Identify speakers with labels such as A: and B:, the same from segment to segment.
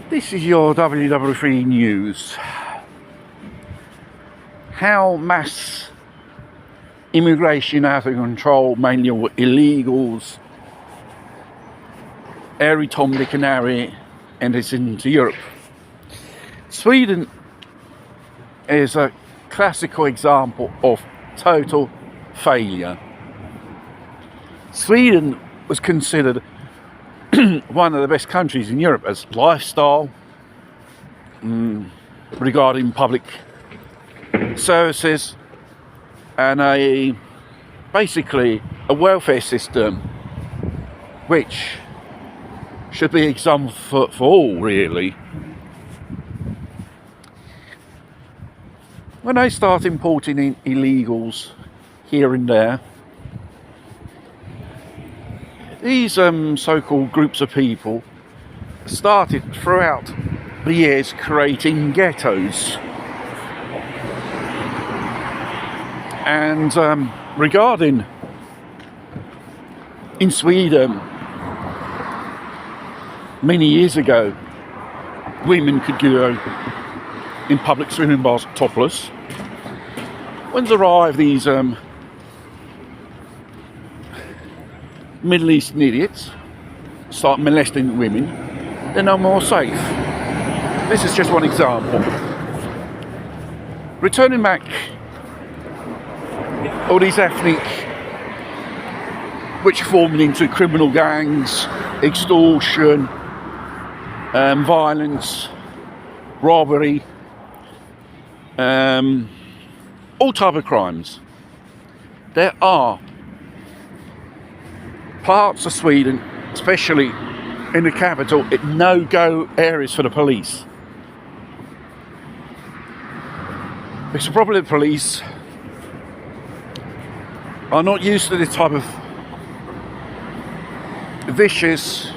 A: This is your WW3 news. How mass immigration out of control, mainly of illegals, every Tom, Dick and Harry enters into Europe. Sweden is a classical example of total failure. Sweden was considered one of the best countries in Europe as lifestyle, regarding public services, and basically a welfare system which should be example for all, really. When they start importing in illegals here and there, these so-called groups of people started throughout the years creating ghettos. And regarding in Sweden, many years ago, women could go in public swimming bars topless. When's arrived these Middle Eastern idiots start molesting women, they're no more safe. This is just one example. Returning back, all these ethnic, which formed into criminal gangs, extortion, violence, robbery, all type of crimes. There are parts of Sweden, especially in the capital, no-go areas for the police. It's probably the police are not used to this type of vicious,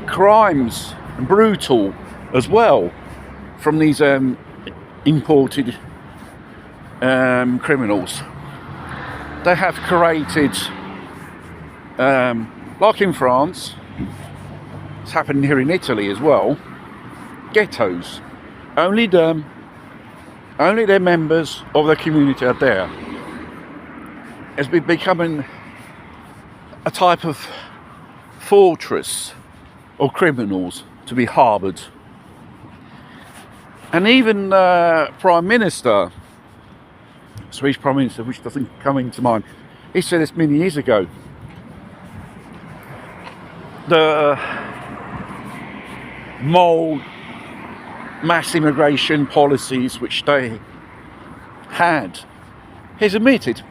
A: crimes, and brutal as well, from these imported criminals. They have created, like in France, it's happened here in Italy as well, ghettos. Only their members of the community are there. It's been becoming a type of fortress of criminals to be harboured. And even Prime Minister, Swedish Prime Minister, which doesn't come into mind, he said this many years ago. The mass immigration policies which they had, he's admitted,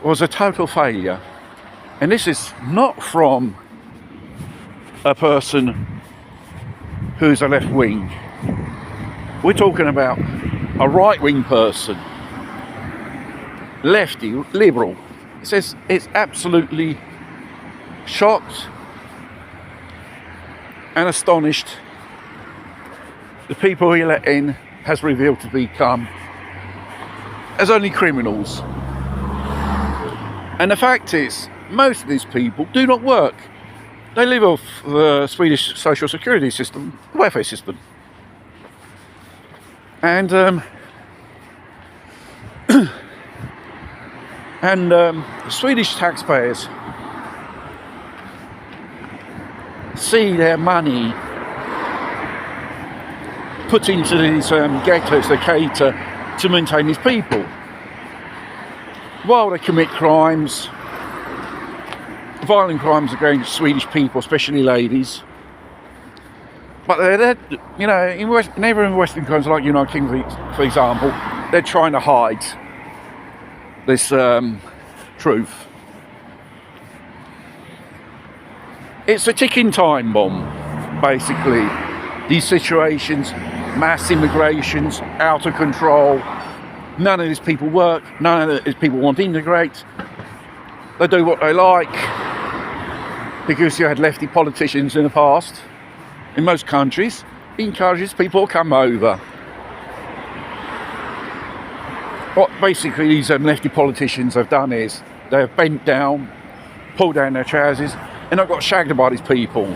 A: was a total failure. And this is not from a person who's a left wing. We're talking about a right wing person, lefty, liberal. It says it's absolutely shocked and astonished the people he let in has revealed to become as only criminals. And the fact is, most of these people do not work. They live off the Swedish social security system, the welfare system. And Swedish taxpayers see their money put into these ghettos they cater to maintain these people, while they commit crimes, violent crimes against Swedish people, especially ladies. But they're you know, in neighbouring Western countries like United Kingdom, for example, they're trying to hide this truth. It's a ticking time bomb, basically. These situations, mass immigrations, out of control. None of these people work. None of these people want to integrate. They do what they like, because you had lefty politicians in the past, in most countries, encourages people to come over. What basically these lefty politicians have done is they have bent down pulled down their trousers, and not got shagged by these people.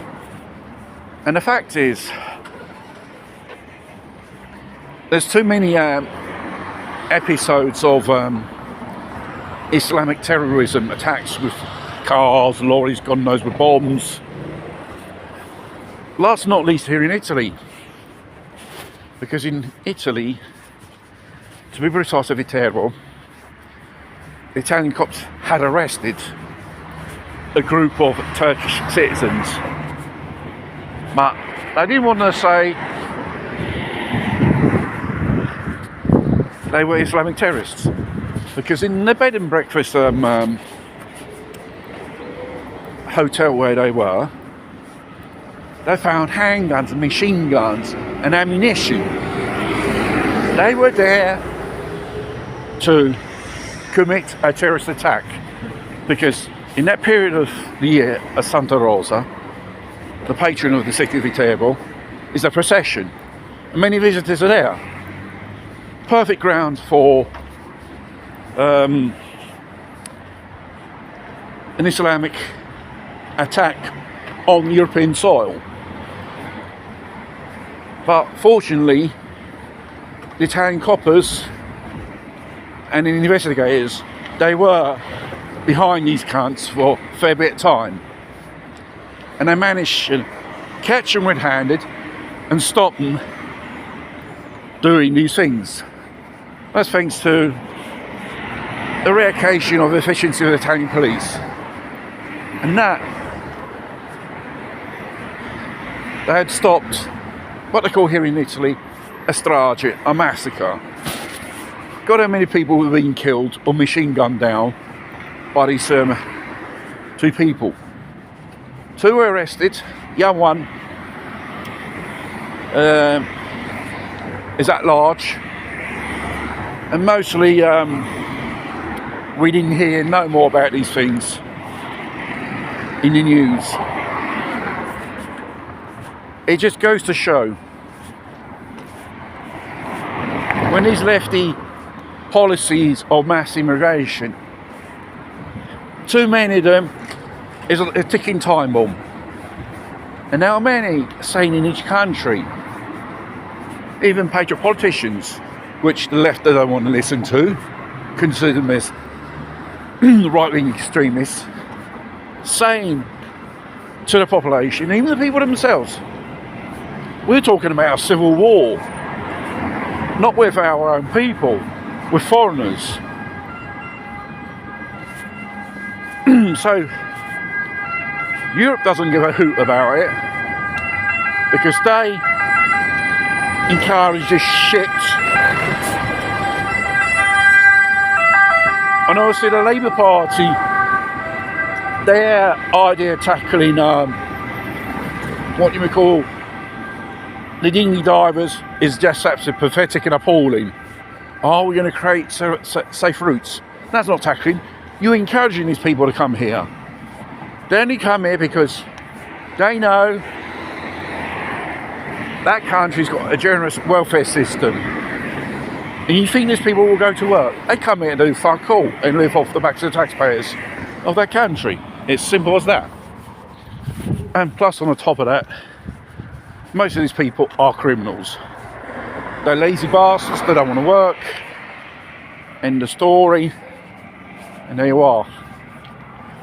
A: And the fact is, there's too many episodes of Islamic terrorism attacks with cars, lorries, God knows, with bombs. Last not least here in Italy. Because in Italy, to be precise, of Viterbo, the Italian cops had arrested a group of Turkish citizens. But they didn't want to say they were Islamic terrorists. Because in the bed and breakfast hotel where they were, they found handguns and machine guns and ammunition. They were there to commit a terrorist attack, because in that period of the year at Santa Rosa, the patron of the city of Viterbo, is a procession, and many visitors are there. Perfect ground for an Islamic attack on European soil. But fortunately, the Italian coppers and the investigators, they were behind these cunts for a fair bit of time. And they managed to catch them red-handed and stop them doing these things. That's thanks to the rare occasion of efficiency of the Italian police. And that, they had stopped what they call here in Italy a strage, a massacre. God, how many people have been killed or machine gunned down by these two people. Two were arrested. Young one is at large, and mostly we didn't hear no more about these things in the news. It just goes to show, when these lefty policies of mass immigration, too many of them is a ticking time bomb. And how many saying in each country, even patriot politicians, which the left don't want to listen to, consider them as right-wing extremists, saying to the population, even the people themselves, we're talking about a civil war, not with our own people, with foreigners. So Europe doesn't give a hoot about it, because they encourage this shit. And obviously the Labour Party, their idea of tackling what you would call the dinghy divers is just absolutely pathetic and appalling. Oh, we're going to create safe routes. That's not tackling. You're encouraging these people to come here. They only come here because they know that country's got a generous welfare system. And you think these people will go to work? They come here and do fuck all and live off the backs of the taxpayers of that country. It's simple as that. And plus, on the top of that, most of these people are criminals. They're lazy bastards, they don't want to work. End of story. And there you are.